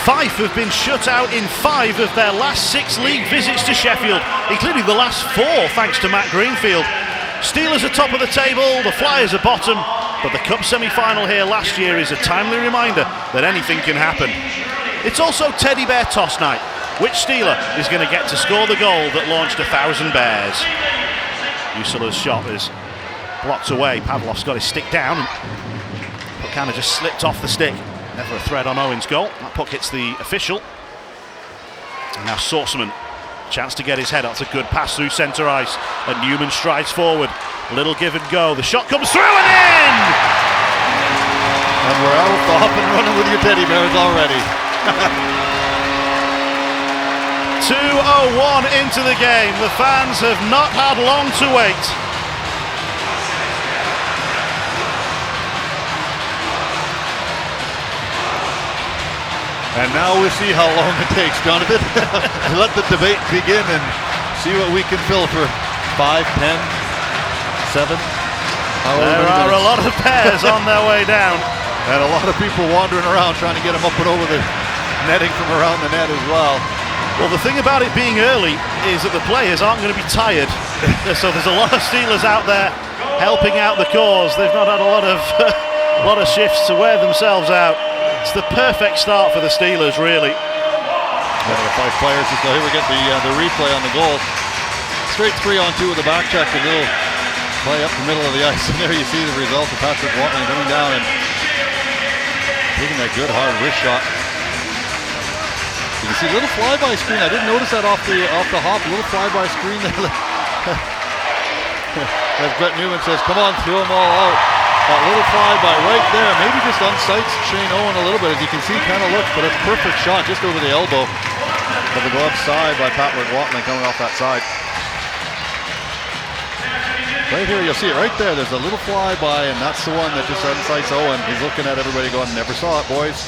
Fife have been shut out in 5 of their last 6 league visits to Sheffield, including the last 4 thanks to Matt Greenfield. Steelers are top of the table, the Flyers are bottom, but the Cup semi-final here last year is a timely reminder that anything can happen. It's also Teddy Bear Toss night. Which Steeler is going to get to score the goal that launched 1,000 bears? Usula's shot is blocked away. Pavlov's got his stick down, but kind of just slipped off the stick. Never a threat on Owen's goal. That puck hits the official. And now Sorceman, chance to get his head. That's a good pass through centre ice. And Newman strides forward. A little give and go. The shot comes through and in! And we're out off and running with your teddy bears already. 2:01 into the game. The fans have not had long to wait. And now we see how long it takes, Jonathan. Let the debate begin and see what we can fill for 5, 10, 7. There are a lot of pairs on their way down. And a lot of people wandering around trying to get them up and over the netting from around the net as well. Well, the thing about it being early is that the players aren't going to be tired. So there's a lot of Steelers out there helping out the cause. They've not had a lot of shifts to wear themselves out. It's the perfect start for the Steelers, really. One of the 5 players, so here we get the replay on the goal. Straight 3-on-2 with the back check, a little play up the middle of the ice, and there you see the result of Patrick Watling coming down and taking that good hard wrist shot. You can see a little flyby screen. I didn't notice that off the hop. A little flyby screen there. As Brett Newman says, "Come on, throw them all out." That little flyby right there, maybe just unsights Shane Owen a little bit. As you can see, kind of looks, but it's a perfect shot just over the elbow of the glove side by Patrick Watling coming off that side. Right here, you'll see it right there. There's a little flyby, and that's the one that just unsights Owen. He's looking at everybody going, "Never saw it, boys."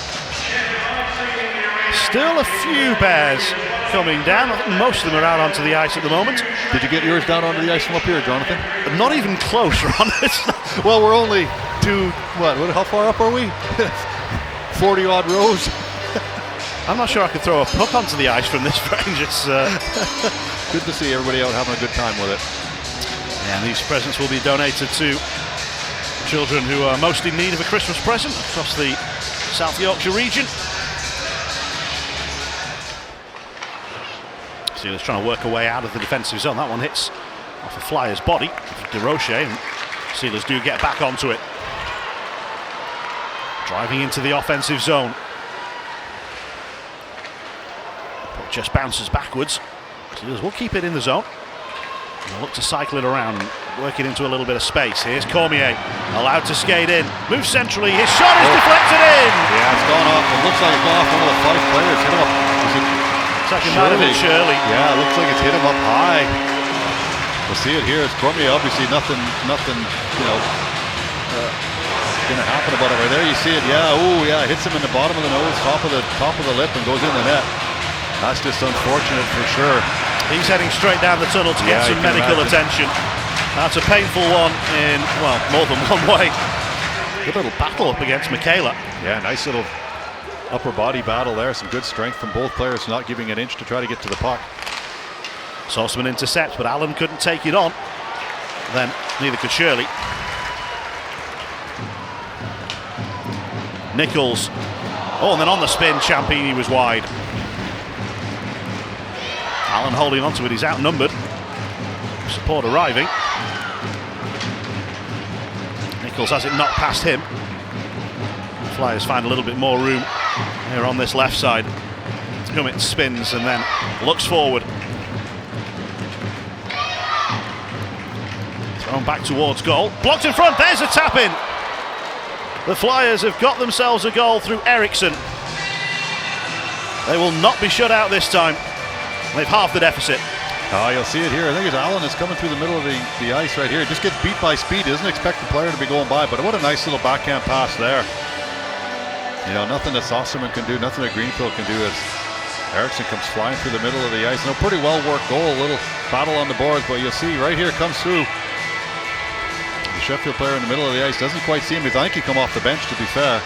Still a few bears coming down. I think most of them are out onto the ice at the moment. Did you get yours down onto the ice from up here, Jonathan? Not even close, Ron. Well, we're only how far up are we? 40 odd rows. I'm not sure I could throw a puck onto the ice from this range. It's good to see everybody out having a good time with it. And these presents will be donated to children who are most in need of a Christmas present across the South Yorkshire region. Steelers trying to work a way out of the defensive zone. That one hits off a Flyer's body, DeRoche, and Steelers do get back onto it. Driving into the offensive zone. Puck just bounces backwards. Steelers will keep it in the zone. They'll look to cycle it around and work it into a little bit of space. Here's Cormier, allowed to skate in. Moves centrally, his shot is deflected in! Yeah, it's gone off. It looks like it's gone off one of the 5 players. Hit him up. Second might have been Shirley. Yeah, it looks like it's hit him up high. We'll see it here. It's Cormier. Obviously, nothing, going to happen about it right there. You see it. Yeah. Oh, yeah. Hits him in the bottom of the nose, top of the lip, and goes in the net. That's just unfortunate for sure. He's heading straight down the tunnel to get some medical attention. That's a painful one in more than one way. Good little battle up against Michaela. Yeah, nice little upper body battle there. Some good strength from both players, not giving an inch to try to get to the puck. Sauceman intercepts, but Allen couldn't take it on. Then neither could Shirley. Nichols. Oh, and then on the spin, Ciampini was wide. Allen holding onto it, he's outnumbered. Support arriving. Nichols has it knocked past him. Flyers find a little bit more room here on this left side. Hummett spins and then looks forward. Thrown back towards goal. Blocked in front, there's a tap in. The Flyers have got themselves a goal through Eriksson. They will not be shut out this time. They've halved the deficit. You'll see it here. I think it's Allen is coming through the middle of the ice right here. He just gets beat by speed. He doesn't expect the player to be going by, but what a nice little backhand pass there. Nothing that Sauceman can do, nothing that Greenfield can do as Eriksson comes flying through the middle of the ice. Pretty well worked goal, a little battle on the boards, but you'll see right here comes through. The Sheffield player in the middle of the ice doesn't quite see him. I think he come off the bench, to be fair.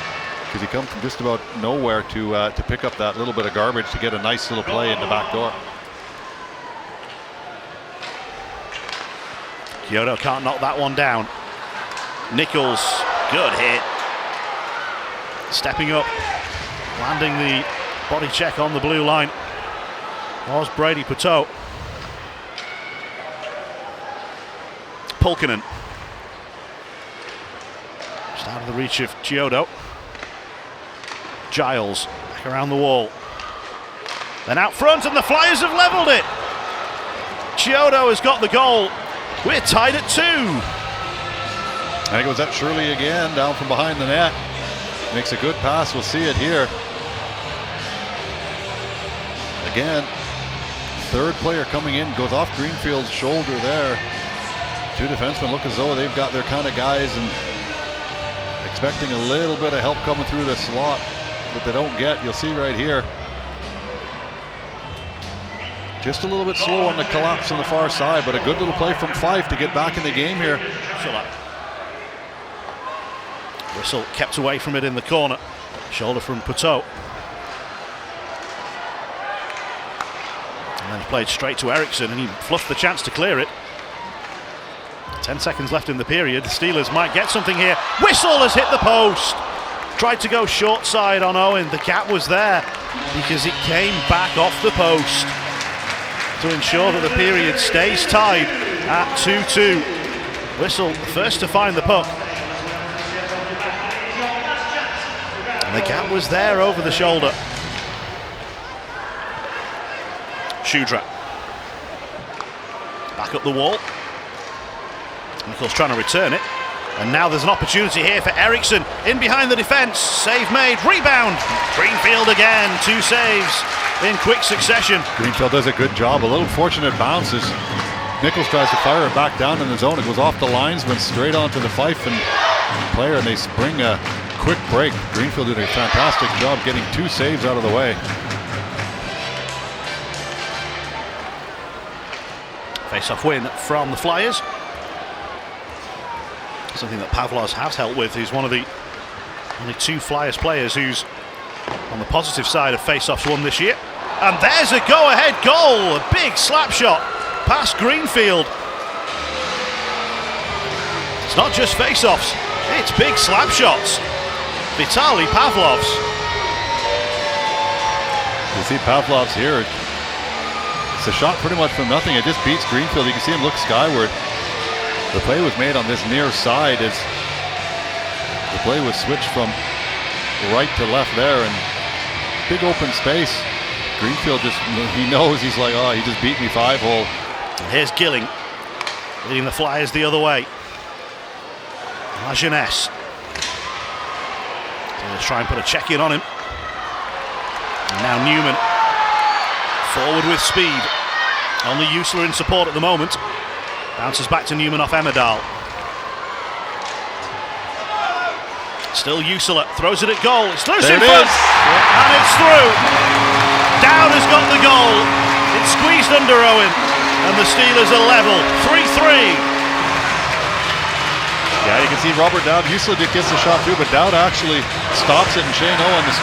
because he comes from just about nowhere to pick up that little bit of garbage to get a nice little play in the back door. Kyoto can't knock that one down. Nichols, good hit. Stepping up, landing the body check on the blue line was Brady Pateau. Pulkkinen. Just out of the reach of Chiodo. Giles back around the wall. Then out front, and the Flyers have levelled it. Chiodo has got the goal. We're tied at 2. I think it was that Shirley again, down from behind the net. Makes a good pass, we'll see it here. Again, third player coming in, goes off Greenfield's shoulder there. 2 defensemen look as though they've got their kind of guys and expecting a little bit of help coming through the slot that they don't get. You'll see right here. Just a little bit slow on the collapse on the far side, but a good little play from Fife to get back in the game here. Whistle kept away from it in the corner. Shoulder from Pateau. And then he played straight to Eriksson, and he fluffed the chance to clear it. 10 seconds left in the period. The Steelers might get something here. Whistle has hit the post. Tried to go short side on Owen. The gap was there because it came back off the post to ensure that the period stays tied at 2-2. Whistle first to find the puck. And the gap was there over the shoulder. Shudra. Back up the wall. Nichols trying to return it. And now there's an opportunity here for Eriksson. In behind the defence. Save made. Rebound. Greenfield again. 2 saves in quick succession. Greenfield does a good job. A little fortunate bounces. Nichols tries to fire it back down in the zone. It goes off the linesman straight onto the Fife and player, and they spring a quick break. Greenfield did a fantastic job getting 2 saves out of the way. Face-off win from the Flyers. Something that Pavlos has helped with. He's one of the only 2 Flyers players who's on the positive side of face-offs won this year. And there's a go-ahead goal. A big slap shot past Greenfield. It's not just face-offs, it's big slap shots. Vitaly Pavlovs. You see Pavlovs here. It's a shot pretty much from nothing. It just beats Greenfield. You can see him look skyward. The play was made on this near side as the play was switched from right to left there, and big open space. Greenfield just, he knows, he's like, oh, he just beat me 5-hole. Here's Gilling leading the Flyers the other way. La Jeunesse. Let's try and put a check in on him. And now Newman forward with speed. Only Usler in support at the moment. Bounces back to Newman off Emmerdal. Still Usler, throws it at goal. It's loose in front, and it's through. Dowd has got the goal. It's squeezed under Owen, and the Steelers are level, 3-3. Yeah, you can see Robert Dowd. Usler gets the shot too, but Dowd actually stops it, and Shane Owen, the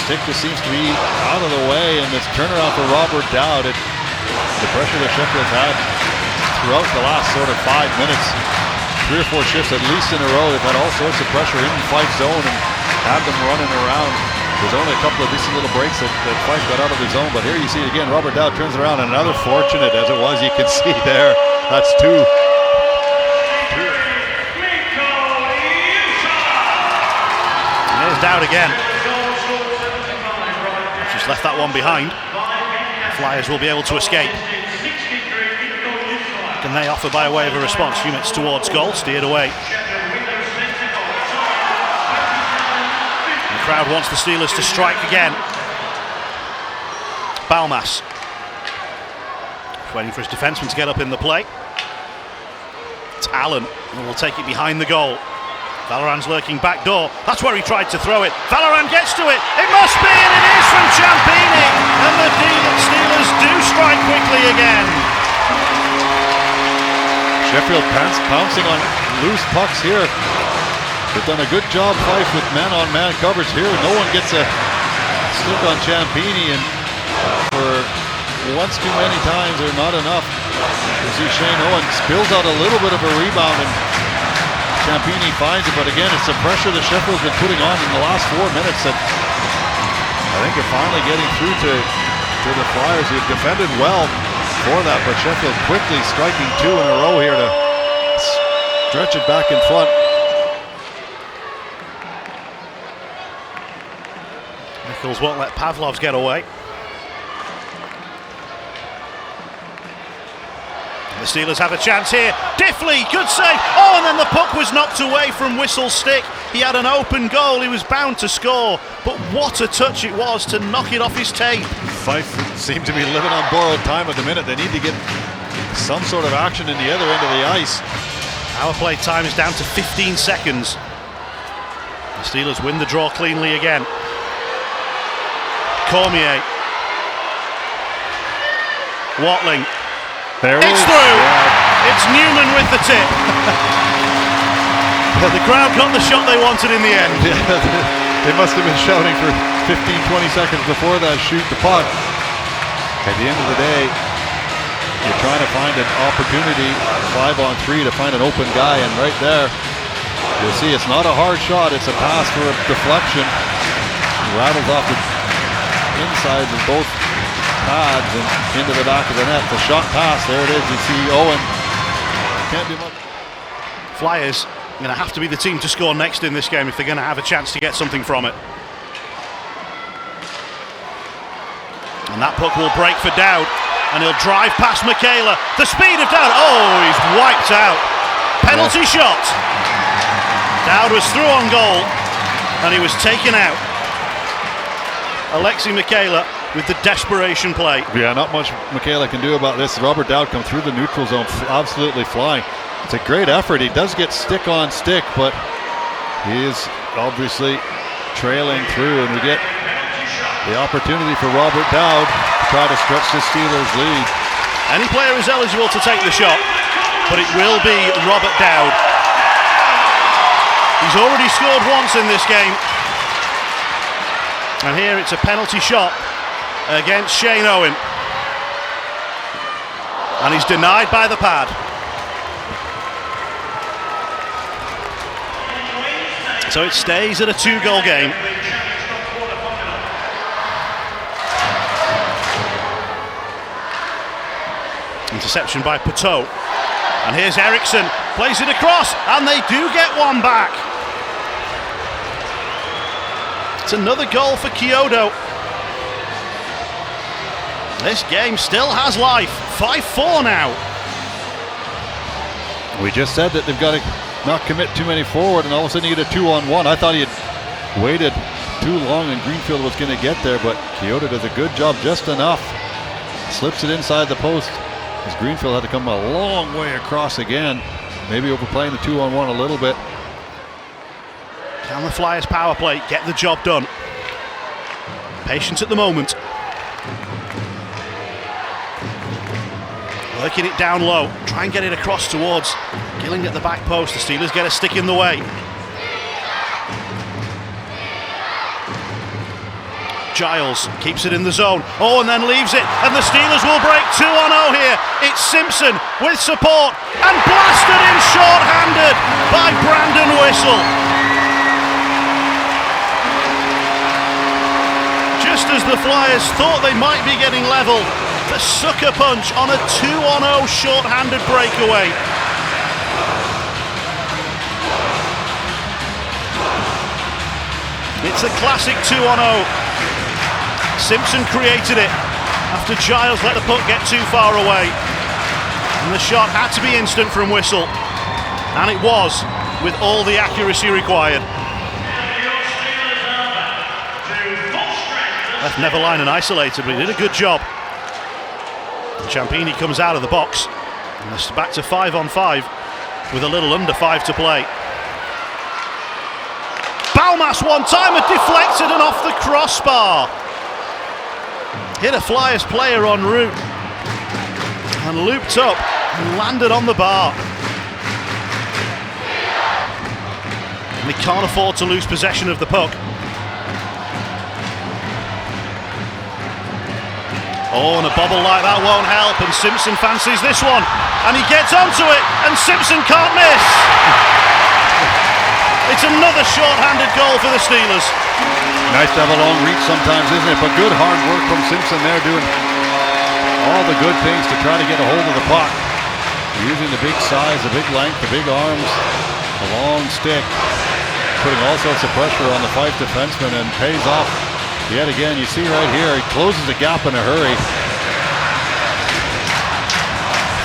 stick just seems to be out of the way, and this turnaround for Robert Dowd. The pressure that Sheffield's had throughout the last sort of 5 minutes, 3 or 4 shifts at least in a row. They've had all sorts of pressure in Fife zone and had them running around. There's only a couple of decent little breaks that Fife got out of the zone, but here you see it again. Robert Dowd turns around, and another fortunate as it was, you can see there. That's 2. And there's Dowd again. Just left that one behind. The Flyers will be able to escape. Can they offer by way of a response? Units towards goal, steered away. The crowd wants the Steelers to strike again. Balmas waiting for his defenseman to get up in the play. It's Allen who will take it behind the goal. Valoran's lurking back door. That's where he tried to throw it. Valoran gets to it. It must be, and it is from Ciampini. And the Steelers do strike quickly again. Sheffield pouncing on loose pucks here. They've done a good job, Fife, with man-on-man coverage here. No one gets a stick on Ciampini, and for once too many times or not enough. You see Shane Owen spills out a little bit of a rebound, and Ciampini finds it, but again, it's the pressure that Sheffield's been putting on in the last 4 minutes that I think are finally getting through to the Flyers, who have defended well for that, but Sheffield quickly striking 2 in a row here to stretch it back in front. Nichols won't let Pavlovs get away. The Steelers have a chance here. Diffley, good save. Oh, and then the puck was knocked away from Whistle's stick. He had an open goal. He was bound to score. But what a touch it was to knock it off his tape. Fife seem to be living on borrowed time at the minute. They need to get some sort of action in the other end of the ice. Power play time is down to 15 seconds. The Steelers win the draw cleanly again. Cormier. Watling. There it's through! Yeah. It's Newman with the tip. The crowd got the shot they wanted in the end. Yeah, they must have been shouting for 15-20 seconds before that, shoot the puck. At the end of the day, you're trying to find an opportunity 5-on-3 to find an open guy, and right there, you'll see it's not a hard shot, it's a pass for a deflection. It rattles off the insides of both pads and into the back of the net. The shot pass, there it is. You see Owen. Can't do much. Flyers are going to have to be the team to score next in this game if they're going to have a chance to get something from it. And that puck will break for Dowd, and he'll drive past Michaela. The speed of Dowd. Oh, he's wiped out. Penalty shot. Dowd was through on goal, and he was taken out. Alexi Michaela with the desperation play. Yeah, not much Michaela can do about this. Robert Dowd come through the neutral zone, absolutely flying. It's a great effort. He does get stick on stick, but he is obviously trailing through, and we get the opportunity for Robert Dowd to try to stretch the Steelers' lead. Any player is eligible to take the shot, but it will be Robert Dowd. He's already scored once in this game, and here it's a penalty shot against Shane Owen, and he's denied by the pad. So it stays at a 2-goal game. Interception by Pateau, and here's Eriksson, plays it across, and they do get one back. It's another goal for Kyoto. This game still has life. 5-4 now. We just said that they've got to not commit too many forward, and all of a sudden you get a 2-on-1. I thought he had waited too long and Greenfield was going to get there, but Kyoto does a good job, just enough. Slips it inside the post, as Greenfield had to come a long way across again. Maybe overplaying the 2-on-1 a little bit. Can the Flyers power play get the job done? Patience at the moment. Working it down low, try and get it across towards Gilling at the back post. The Steelers get a stick in the way. Giles keeps it in the zone. Oh, and then leaves it, and the Steelers will break 2-on-0 here. It's Simpson with support, and blasted in short-handed by Brandon Whistle. Just as the Flyers thought they might be getting level, the sucker punch on a 2-on-0 short-handed breakaway. It's a classic 2-on-0. Simpson created it after Giles let the puck get too far away. And the shot had to be instant from Whistle. And it was, with all the accuracy required. Left Neverline isolated, but he did a good job. Ciampini comes out of the box, and it's back to 5-on-5 with a little under 5 to play. Balmas one-timer deflected and off the crossbar. Hit a Flyers player en route and looped up and landed on the bar. can't afford to lose possession of the puck. Oh, and a bobble like that won't help, and Simpson fancies this one, and he gets onto it, and Simpson can't miss. It's another short-handed goal for the Steelers. Nice to have a long reach sometimes, isn't it? But good hard work from Simpson there, doing all the good things to try to get a hold of the puck. Using the big size, the big length, the big arms, the long stick, putting all sorts of pressure on the Fife defenseman, and pays off yet again. You see right here, he closes the gap in a hurry.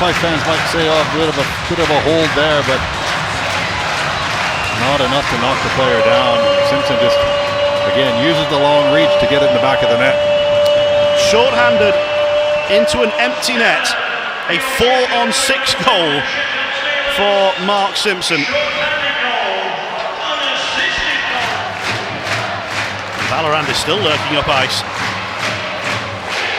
Fife fans might say, oh, a bit of a hold there, but not enough to knock the player down. Simpson just, again, uses the long reach to get it in the back of the net. Short-handed into an empty net. A 4-on-6 goal for Mark Simpson. Valorant is still lurking up ice.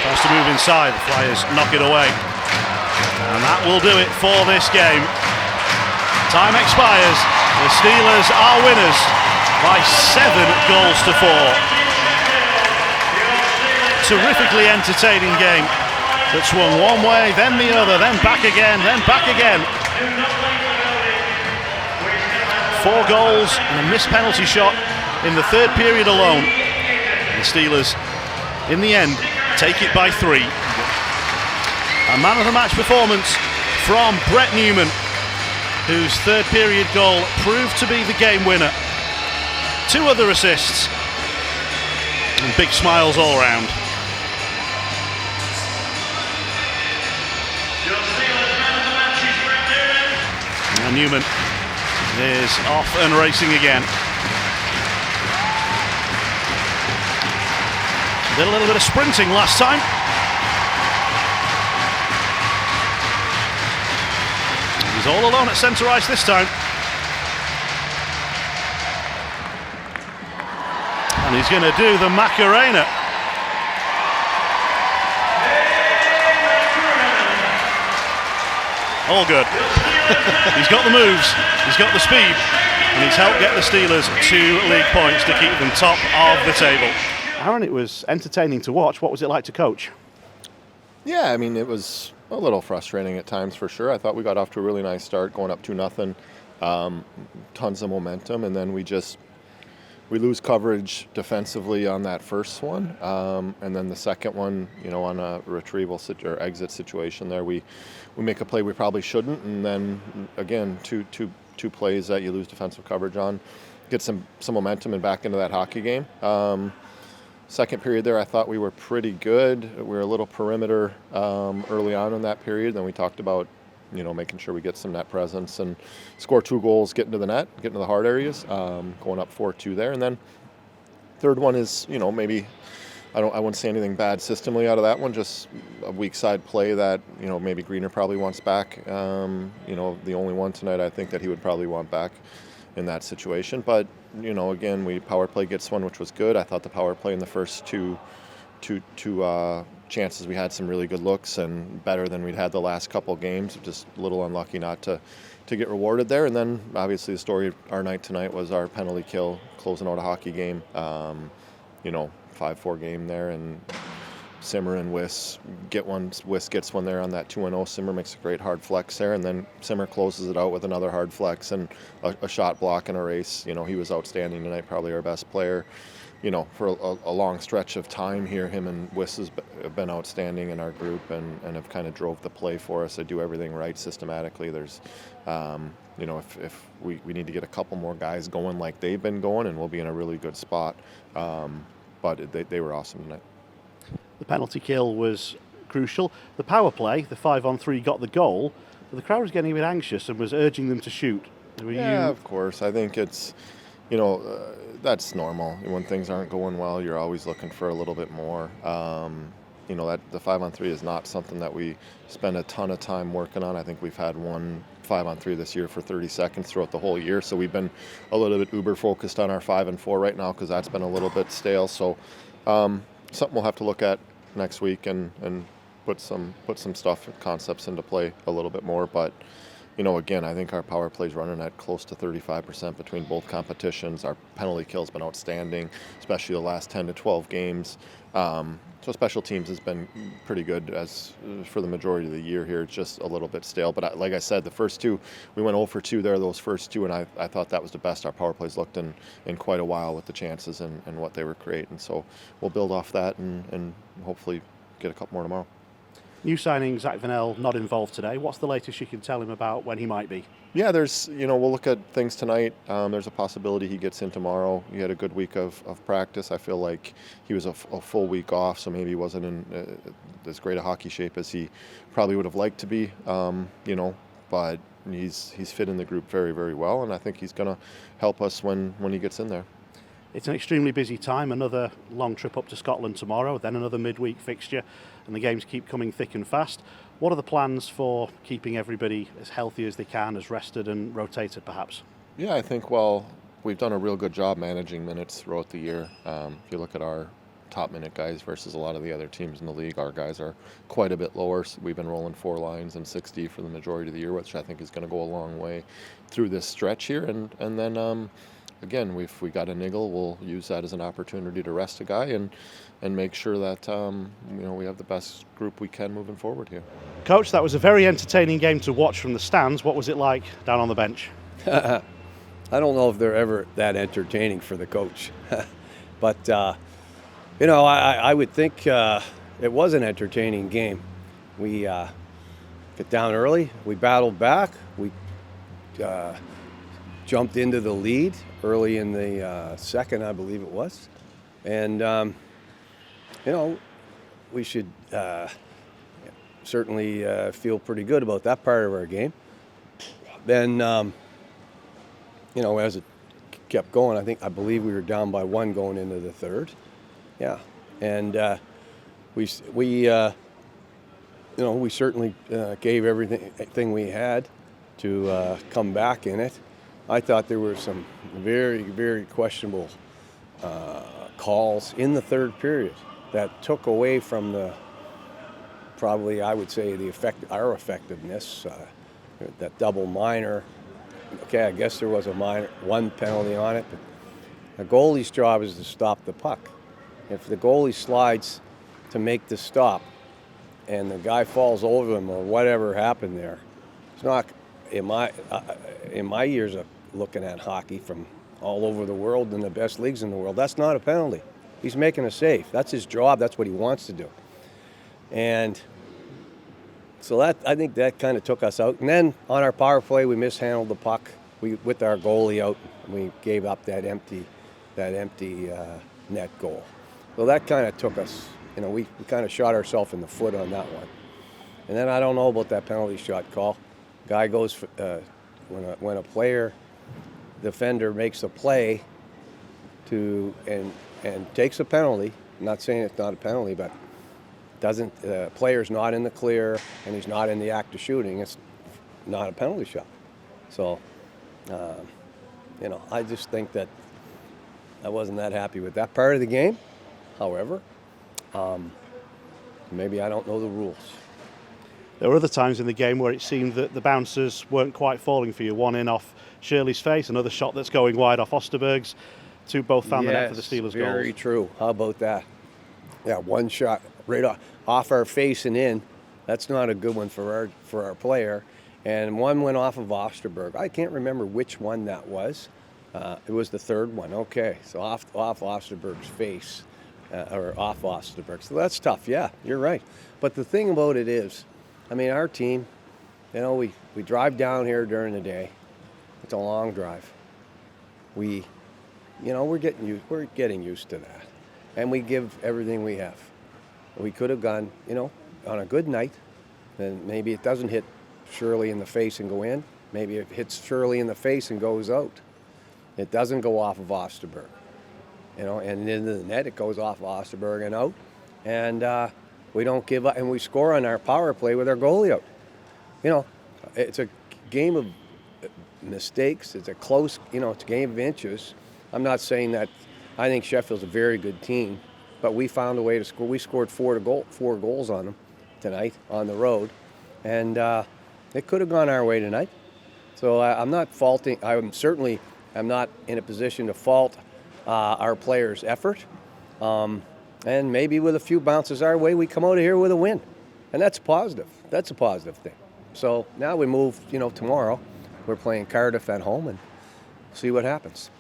Tries to move inside, the Flyers knock it away. And that will do it for this game. Time expires. The Steelers are winners by 7 goals to 4. Terrifically entertaining game that swung one way, then the other, then back again, then back again. 4 goals and a missed penalty shot in the third period alone. The Steelers, in the end, take it by 3. A man of the match performance from Brett Newman, whose third period goal proved to be the game winner. 2 other assists, and big smiles all round. And Newman is off and racing again. Did a little bit of sprinting last time. He's all alone at centre ice this time. And he's going to do the Macarena. All good. He's got the moves, he's got the speed, and he's helped get the Steelers 2 league points to keep them top of the table. Aaron, it was entertaining to watch. What was it like to coach? Yeah, I mean, it was a little frustrating at times for sure. I thought we got off to a really nice start, going up 2-0, tons of momentum, and then we lose coverage defensively on that first one, and then the second one, on a retrieval or exit situation there, we make a play we probably shouldn't, and then again two plays that you lose defensive coverage on, get some momentum and back into that hockey game. Second period there, I thought we were pretty good. We were a little perimeter early on in that period. Then we talked about making sure we get some net presence and score 2 goals, get into the net, get into the hard areas, going up 4-2 there. And then third one is, maybe I wouldn't say anything bad systemically out of that one, just a weak side play that, maybe Greener probably wants back. The only one tonight I think that he would probably want back in that situation. But, again, power play gets one, which was good. I thought the power play in the first two chances, we had some really good looks and better than we'd had the last couple games. Just a little unlucky not to get rewarded there. And then obviously the story of our night tonight was our penalty kill, closing out a hockey game. 5-4 game there, and Simmer and Wiss get one. Wiss gets one there on that 2-0. Simmer makes a great hard flex there, and then Simmer closes it out with another hard flex and a shot block and a race. He was outstanding tonight, probably our best player. For a long stretch of time here, him and Wiss have been outstanding in our group and have kind of drove the play for us. They do everything right systematically. There's, if we need to get a couple more guys going like they've been going, and we'll be in a really good spot. But they were awesome tonight. The penalty kill was crucial. The power play, the 5-on-3 got the goal, but the crowd was getting a bit anxious and was urging them to shoot. Of course. I think it's, that's normal. When things aren't going well, you're always looking for a little bit more. That the 5-on-3 is not something that we spend a ton of time working on. I think we've had one 5-on-3 this year for 30 seconds throughout the whole year. So we've been a little bit uber focused on our 5-and-4 right now because that's been a little bit stale. So something we'll have to look at next week and put some stuff, concepts into play a little bit more. But again, I think our power play's running at close to 35% between both competitions. Our penalty kill's been outstanding, especially the last 10 to 12 games. So special teams has been pretty good as for the majority of the year here. It's just a little bit stale. But like I said, the first two, we went 0 for 2 there, those first two, and I thought that was the best our power plays looked in quite a while with the chances and what they were creating. So we'll build off that and hopefully get a couple more tomorrow. New signing Zach Vanel not involved today. What's the latest you can tell him about when he might be? Yeah, there's, we'll look at things tonight. There's a possibility he gets in tomorrow. He had a good week of practice. I feel like he was a full week off, so maybe he wasn't in as great a hockey shape as he probably would have liked to be, but he's fit in the group very, very well, and I think he's going to help us when he gets in there. It's an extremely busy time, another long trip up to Scotland tomorrow, then another midweek fixture, and the games keep coming thick and fast. What are the plans for keeping everybody as healthy as they can, as rested and rotated perhaps? Yeah, I think, we've done a real good job managing minutes throughout the year. If you look at our top minute guys versus a lot of the other teams in the league, our guys are quite a bit lower. So we've been rolling 4 lines and 60 for the majority of the year, which I think is going to go a long way through this stretch here. And then again, if we got a niggle, we'll use that as an opportunity to rest a guy and make sure that we have the best group we can moving forward here. Coach, that was a very entertaining game to watch from the stands. What was it like down on the bench? I don't know if they're ever that entertaining for the coach. But, I would think it was an entertaining game. We got down early. We battled back. We jumped into the lead early in the second, I believe it was. And, we should certainly feel pretty good about that part of our game. Then, as it kept going, I believe we were down by 1 going into the third. Yeah. And we certainly gave everything we had to come back in it. I thought there were some very, very questionable calls in the third period that took away from probably I would say our effectiveness. That double minor. Okay, I guess there was one penalty on it, but the goalie's job is to stop the puck. If the goalie slides to make the stop and the guy falls over him or whatever happened there, it's not in my years of looking at hockey from all over the world and the best leagues in the world, that's not a penalty. He's making a save. That's his job. That's what he wants to do. And so I think that kind of took us out. And then on our power play, we mishandled the puck. With our goalie out, we gave up that empty net goal. So that kind of took us. We kind of shot ourselves in the foot on that one. And then I don't know about that penalty shot call. Guy goes when a player defender makes a play and takes a penalty. I'm not saying it's not a penalty, but the player's not in the clear and he's not in the act of shooting, it's not a penalty shot. So, I just think that I wasn't that happy with that part of the game. However, maybe I don't know the rules. There were other times in the game where it seemed that the bouncers weren't quite falling for you. One in off Shirley's face, another shot that's going wide off Osterberg's. 2 both found the net for the Steelers' goals. Very true. How about that? Yeah, one shot right off our face and in. That's not a good one for our player. And one went off of Osterberg. I can't remember which one that was. It was the third one. Okay, so off Osterberg's face, or off Osterberg. So that's tough. Yeah, you're right. But the thing about it is, our team, we drive down here during the day. It's a long drive. We're getting used to that, and we give everything we have. We could have gone, on a good night, and maybe it doesn't hit Shirley in the face and go in. Maybe it hits Shirley in the face and goes out. It doesn't go off of Osterberg, and into the net it goes off Osterberg and out, and we don't give up, and we score on our power play with our goalie out. It's a game of mistakes. It's a close, it's a game of inches. I'm not saying that I think Sheffield's a very good team, but we found a way to score. We scored 4 goals on them tonight on the road, and it could have gone our way tonight. So I'm not faulting. I'm not in a position to fault our players' effort. And maybe with a few bounces our way, we come out of here with a win, and that's positive. That's a positive thing. So now we move. Tomorrow we're playing Cardiff at home, and see what happens.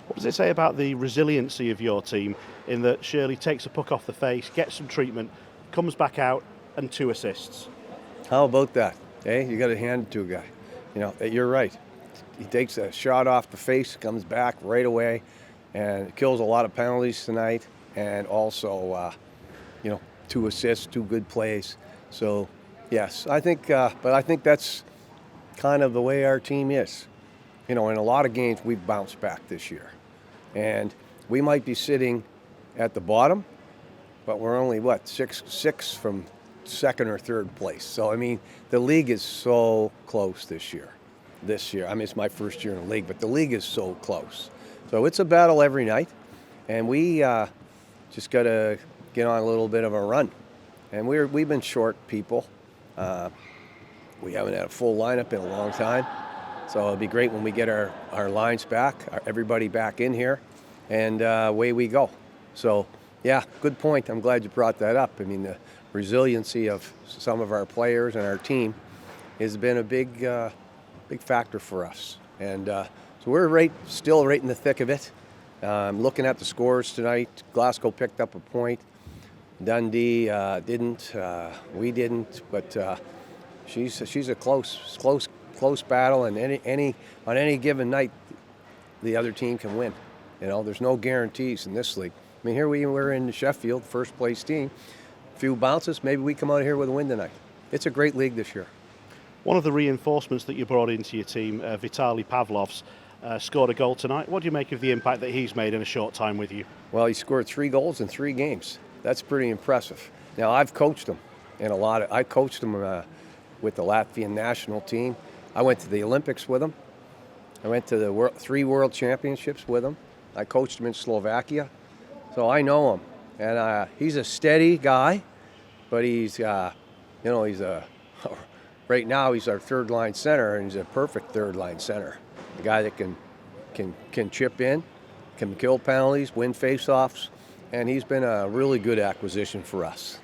What does it say about the resiliency of your team in that Shirley takes a puck off the face, gets some treatment, comes back out, and 2 assists? How about that? You got to hand it to a guy. You're right. He takes a shot off the face, comes back right away, and kills a lot of penalties tonight. And also, 2 assists, 2 good plays. So, yes, I think that's kind of the way our team is. In a lot of games, we've bounced back this year. And we might be sitting at the bottom, but we're only, six from second or third place. So, the league is so close this year. It's my first year in the league, but the league is so close. So it's a battle every night, and we just got to get on a little bit of a run. And we've been short people. We haven't had a full lineup in a long time. So it'll be great when we get our lines back, everybody back in here, and away we go. So, yeah, good point. I'm glad you brought that up. The resiliency of some of our players and our team has been a big factor for us. And so we're still right in the thick of it. Looking at the scores tonight, Glasgow picked up a point. Dundee didn't. We didn't. But she's a close battle, and on any given night, the other team can win. There's no guarantees in this league. Here we were in Sheffield, first place team. A few bounces, maybe we come out of here with a win tonight. It's a great league this year. One of the reinforcements that you brought into your team, Vitaly Pavlov's, scored a goal tonight. What do you make of the impact that he's made in a short time with you? Well, he scored 3 goals in 3 games. That's pretty impressive. Now, I've coached him I coached him with the Latvian national team. I went to the Olympics with him. I went to the 3 World Championships with him. I coached him in Slovakia. So I know him. And he's a steady guy, but he's right now he's our third line center, and he's a perfect third line center. A guy that can chip in, can kill penalties, win faceoffs, and he's been a really good acquisition for us.